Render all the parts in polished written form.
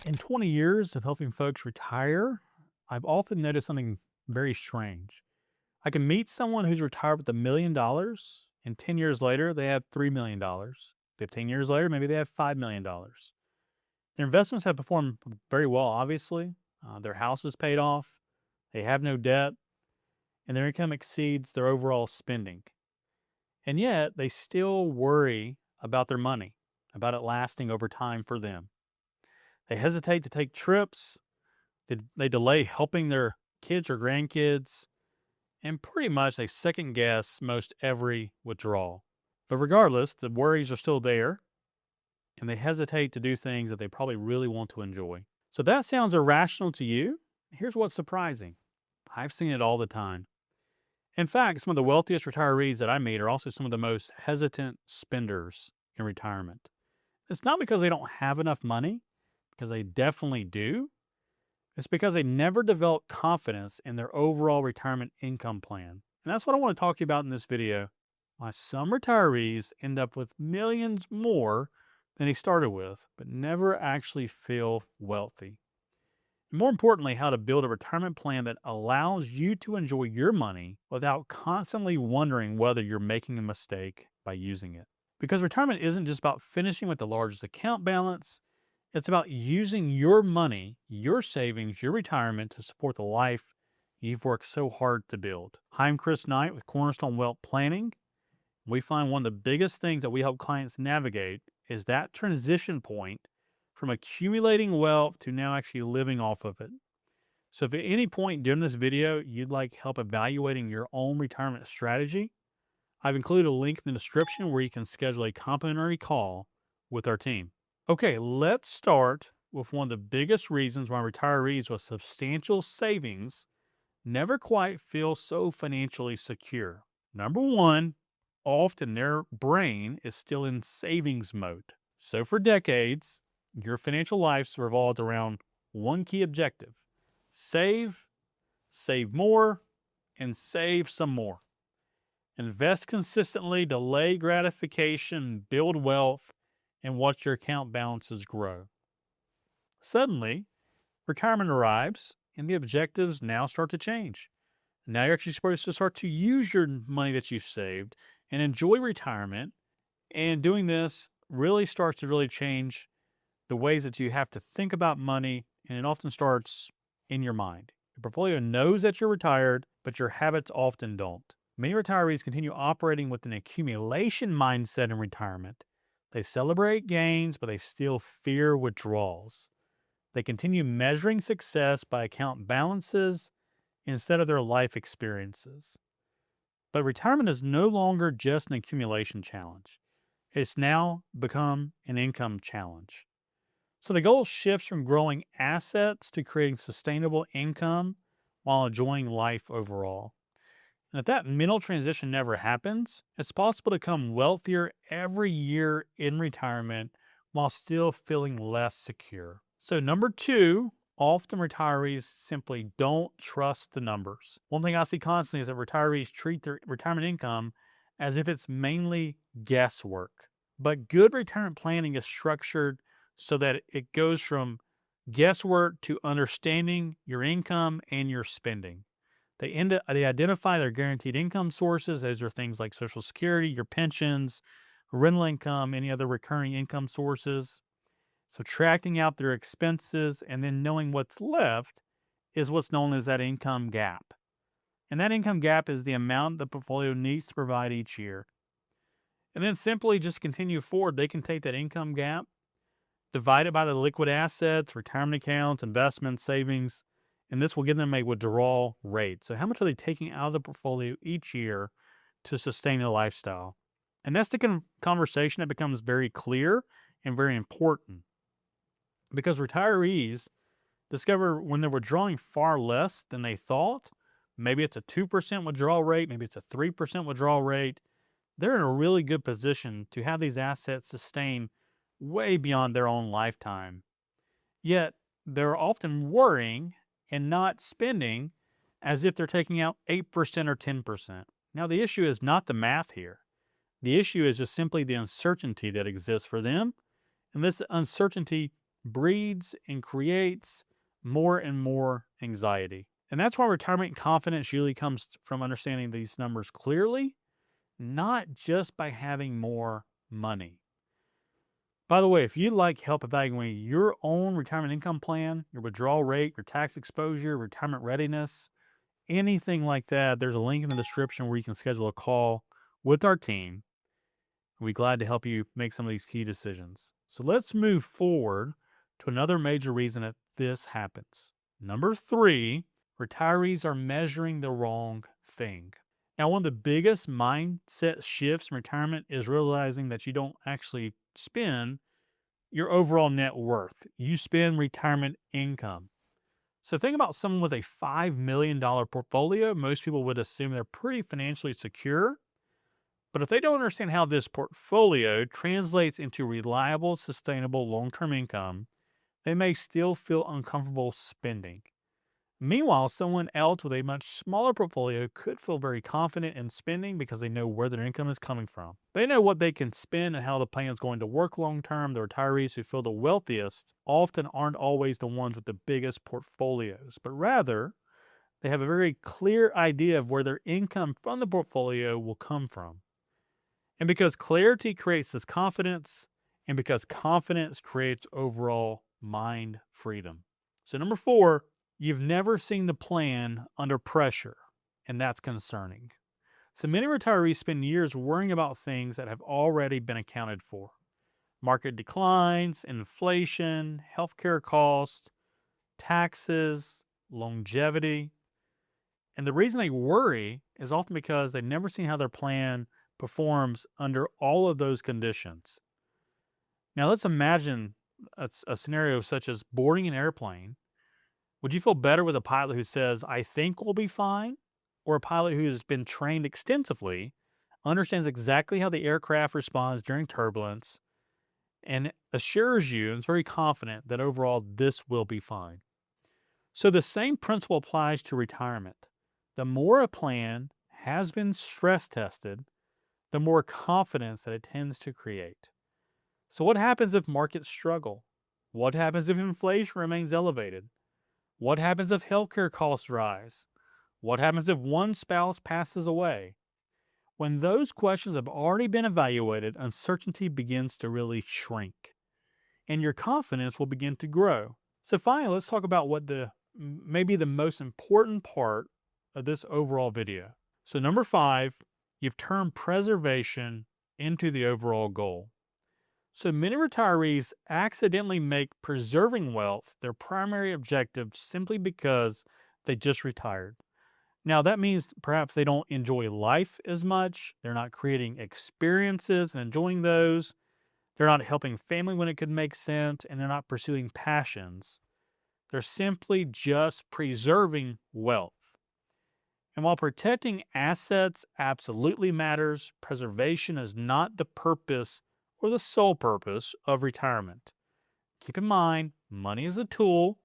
In 20 years of helping folks retire, I've often noticed something very strange. I can meet someone who's retired with $1 million, and 10 years later, they have $3 million. 15 years later, maybe they have $5 million. Their investments have performed very well, obviously. Their house is paid off, they have no debt, and their income exceeds their overall spending. And yet, they still worry about their money, about it lasting over time for them. They hesitate to take trips. They delay helping their kids or grandkids, and pretty much they second guess most every withdrawal. But regardless, the worries are still there, and they hesitate to do things that they probably really want to enjoy. So that sounds irrational to you. Here's what's surprising. I've seen it all the time. In fact, some of the wealthiest retirees that I meet are also some of the most hesitant spenders in retirement. It's not because they don't have enough money, because they definitely do. It's because they never develop confidence in their overall retirement income plan. And that's what I want to talk to you about in this video. Why some retirees end up with millions more than they started with, but never actually feel wealthy. And more importantly, how to build a retirement plan that allows you to enjoy your money without constantly wondering whether you're making a mistake by using it. Because retirement isn't just about finishing with the largest account balance. It's about using your money, your savings, your retirement to support the life you've worked so hard to build. Hi, I'm Chris Knight with Cornerstone Wealth Planning. We find one of the biggest things that we help clients navigate is that transition point from accumulating wealth to now actually living off of it. So if at any point during this video you'd like help evaluating your own retirement strategy, I've included a link in the description where you can schedule a complimentary call with our team. Okay, let's start with one of the biggest reasons why retirees with substantial savings never quite feel so financially secure. Number one, often their brain is still in savings mode. So for decades, your financial life's revolved around one key objective: save, save more, and save some more. Invest consistently, delay gratification, build wealth, and watch your account balances grow. Suddenly, retirement arrives and the objectives now start to change. Now you're actually supposed to start to use your money that you've saved and enjoy retirement. And doing this really starts to really change the ways that you have to think about money. And it often starts in your mind. Your portfolio knows that you're retired, but your habits often don't. Many retirees continue operating with an accumulation mindset in retirement. They celebrate gains, but they still fear withdrawals. They continue measuring success by account balances instead of their life experiences. But retirement is no longer just an accumulation challenge. It's now become an income challenge. So the goal shifts from growing assets to creating sustainable income while enjoying life overall. And if that mental transition never happens, it's possible to become wealthier every year in retirement while still feeling less secure. So, number two, often retirees simply don't trust the numbers. One thing I see constantly is that retirees treat their retirement income as if it's mainly guesswork. But good retirement planning is structured so that it goes from guesswork to understanding your income and your spending. They identify their guaranteed income sources. Those are things like Social Security, your pensions, rental income, any other recurring income sources. Subtracting out their expenses and then knowing what's left is what's known as that income gap. And that income gap is the amount the portfolio needs to provide each year. And then simply just continue forward. They can take that income gap, divide it by the liquid assets, retirement accounts, investments, savings, and this will give them a withdrawal rate. So how much are they taking out of the portfolio each year to sustain their lifestyle? And that's the conversation that becomes very clear and very important, because retirees discover when they're withdrawing far less than they thought, maybe it's a 2% withdrawal rate, maybe it's a 3% withdrawal rate, they're in a really good position to have these assets sustain way beyond their own lifetime. Yet they're often worrying and not spending as if they're taking out 8% or 10%. Now, the issue is not the math here. The issue is just simply the uncertainty that exists for them. And this uncertainty breeds and creates more and more anxiety. And that's why retirement confidence usually comes from understanding these numbers clearly, not just by having more money. By the way, if you'd like help evaluating your own retirement income plan, your withdrawal rate, your tax exposure, retirement readiness, anything like that, there's a link in the description where you can schedule a call with our team. We'll be glad to help you make some of these key decisions. So let's move forward to another major reason that this happens. Number 3, retirees are measuring the wrong thing. Now, one of the biggest mindset shifts in retirement is realizing that you don't actually spend your overall net worth. You spend retirement income. So think about someone with a $5 million portfolio. Most people would assume they're pretty financially secure. But if they don't understand how this portfolio translates into reliable, sustainable long term income, they may still feel uncomfortable spending. Meanwhile, someone else with a much smaller portfolio could feel very confident in spending because they know where their income is coming from. They know what they can spend and how the plan is going to work long term. The retirees who feel the wealthiest often aren't always the ones with the biggest portfolios, but rather they have a very clear idea of where their income from the portfolio will come from. And because clarity creates this confidence, and because confidence creates overall mind freedom. So, number 4, you've never seen the plan under pressure, and that's concerning. So, many retirees spend years worrying about things that have already been accounted for: market declines, inflation, healthcare costs, taxes, longevity. And the reason they worry is often because they've never seen how their plan performs under all of those conditions. Now, let's imagine a scenario such as boarding an airplane. Would you feel better with a pilot who says, I think we'll be fine? Or a pilot who has been trained extensively, understands exactly how the aircraft responds during turbulence, and assures you and is very confident that overall this will be fine? So the same principle applies to retirement. The more a plan has been stress tested, the more confidence that it tends to create. So, what happens if markets struggle? What happens if inflation remains elevated? What happens if healthcare costs rise? What happens if one spouse passes away? When those questions have already been evaluated, uncertainty begins to really shrink and your confidence will begin to grow. So, finally, let's talk about what maybe the most important part of this overall video. So, number 5, you've turned preservation into the overall goal. So many retirees accidentally make preserving wealth their primary objective simply because they just retired. Now, that means perhaps they don't enjoy life as much. They're not creating experiences and enjoying those. They're not helping family when it could make sense, and they're not pursuing passions. They're simply just preserving wealth. And while protecting assets absolutely matters, preservation is not the purpose or the sole purpose of retirement. Keep in mind, money is a tool,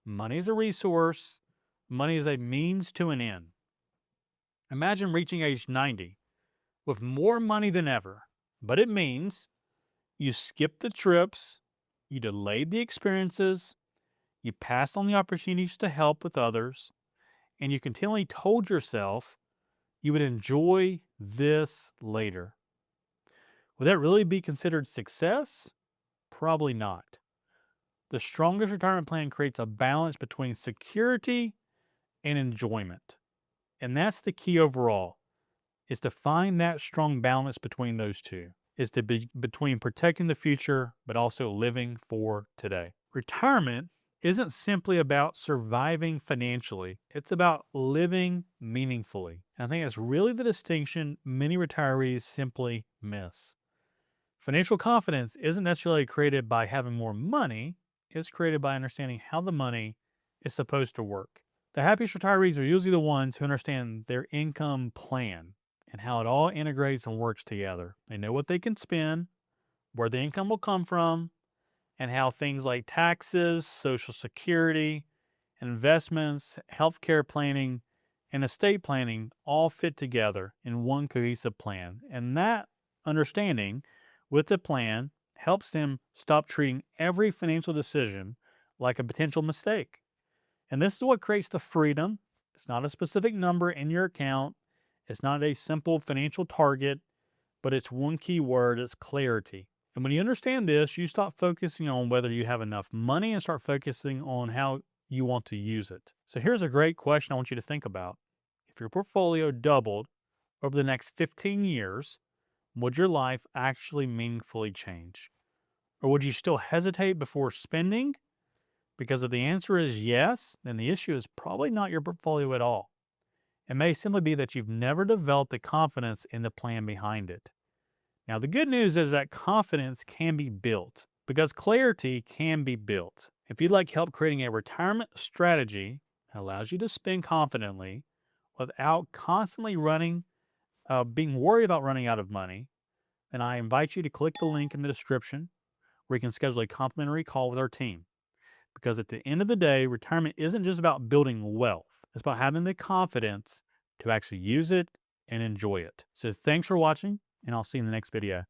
money is a resource, money is a means to an end. Imagine reaching age 90 with more money than ever, but it means you skipped the trips, you delayed the experiences, you passed on the opportunities to help with others, and you continually told yourself you would enjoy this later. Would that really be considered success? Probably not. The strongest retirement plan creates a balance between security and enjoyment. And that's the key overall, is to find that strong balance between those two, is to be between protecting the future, but also living for today. Retirement isn't simply about surviving financially. It's about living meaningfully. And I think that's really the distinction many retirees simply miss. Financial confidence isn't necessarily created by having more money, it's created by understanding how the money is supposed to work. The happiest retirees are usually the ones who understand their income plan and how it all integrates and works together. They know what they can spend, where the income will come from, and how things like taxes, social security, investments, healthcare planning, and estate planning all fit together in one cohesive plan. And that understanding with the plan helps them stop treating every financial decision like a potential mistake. And this is what creates the freedom. It's not a specific number in your account, it's not a simple financial target, but it's one key word, it's clarity. And when you understand this, you stop focusing on whether you have enough money and start focusing on how you want to use it. So here's a great question I want you to think about. If your portfolio doubled over the next 15 years, would your life actually meaningfully change? Or would you still hesitate before spending? Because if the answer is yes, then the issue is probably not your portfolio at all. It may simply be that you've never developed the confidence in the plan behind it. Now, the good news is that confidence can be built because clarity can be built. If you'd like help creating a retirement strategy that allows you to spend confidently without constantly being worried about running out of money, then I invite you to click the link in the description where you can schedule a complimentary call with our team. Because at the end of the day, retirement isn't just about building wealth, it's about having the confidence to actually use it and enjoy it. So thanks for watching, and I'll see you in the next video.